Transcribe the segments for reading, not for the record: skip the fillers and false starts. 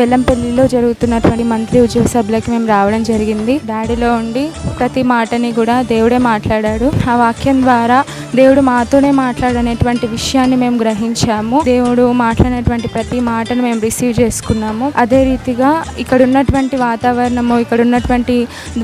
బెల్లంపల్లిలో జరుగుతున్నటువంటి మంత్లీ ఉద్యోగ సభలకి మేము రావడం జరిగింది. డాడీలో ఉండి ప్రతి మాటని కూడా దేవుడే మాట్లాడాడు. ఆ వాక్యం ద్వారా దేవుడు మాతోనే మాట్లాడనేటువంటి విషయాన్ని మేము గ్రహించాము. దేవుడు మాట్లాడినటువంటి ప్రతి మాటను మేము రిసీవ్ చేసుకున్నాము. అదే రీతిగా ఇక్కడ ఉన్నటువంటి వాతావరణము, ఇక్కడ ఉన్నటువంటి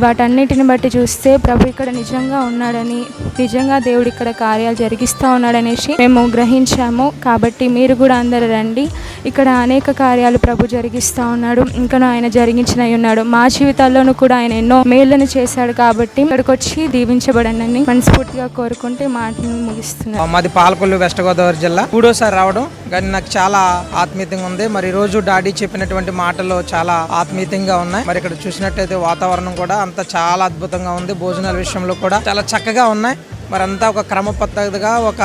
వాటన్నిటిని బట్టి చూస్తే ప్రభు ఇక్కడ నిజంగా ఉన్నాడని, నిజంగా దేవుడు ఇక్కడ కార్యాలు జరిగిస్తూ ఉన్నాడనేసి మేము గ్రహించాము. కాబట్టి మీరు కూడా అందరూ రండి. ఇక్కడ అనేక కార్యాలు ప్రభు జరిగిస్తూ ఉన్నాడు. ఇంకా ఆయన జరిగించినవి ఉన్నాడు. మా జీవితాల్లోనూ కూడా ఆయన ఎన్నో మేళ్లను చేశాడు. కాబట్టి ఇక్కడికి వచ్చి దీవించబడనని మనస్ఫూర్తిగా కోరుకుంటే మాటలను ముగిస్తున్నాను. మాది పాలకొల్లు, వెస్ట్ గోదావరి జిల్లా. 3వ రావడం కానీ నాకు చాలా ఆత్మీయంగా ఉంది. మరి ఈ రోజు డాడీ చెప్పినటువంటి మాటలు చాలా ఆత్మీయంగా ఉన్నాయి. మరి ఇక్కడ చూసినట్టయితే వాతావరణం కూడా అంతా చాలా అద్భుతంగా ఉంది. భోజనాల విషయంలో కూడా చాలా చక్కగా ఉన్నాయి. మరి అంతా ఒక క్రమ పద్ధతిగా ఒక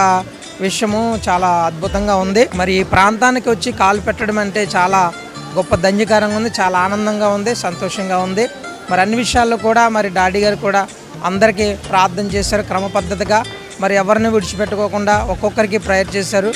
విషయము చాలా అద్భుతంగా ఉంది. మరి ఈ ప్రాంతానికి వచ్చి కాలు పెట్టడం అంటే చాలా గొప్ప ధన్యకరంగా ఉంది. చాలా ఆనందంగా ఉంది, సంతోషంగా ఉంది. మరి అన్ని విషయాల్లో కూడా మరి డాడీ గారు కూడా అందరికీ ప్రార్థన చేశారు క్రమ పద్ధతిగా. మరి ఎవరిని విడిచిపెట్టుకోకుండా ఒక్కొక్కరికి ప్రేయర్ చేశారు.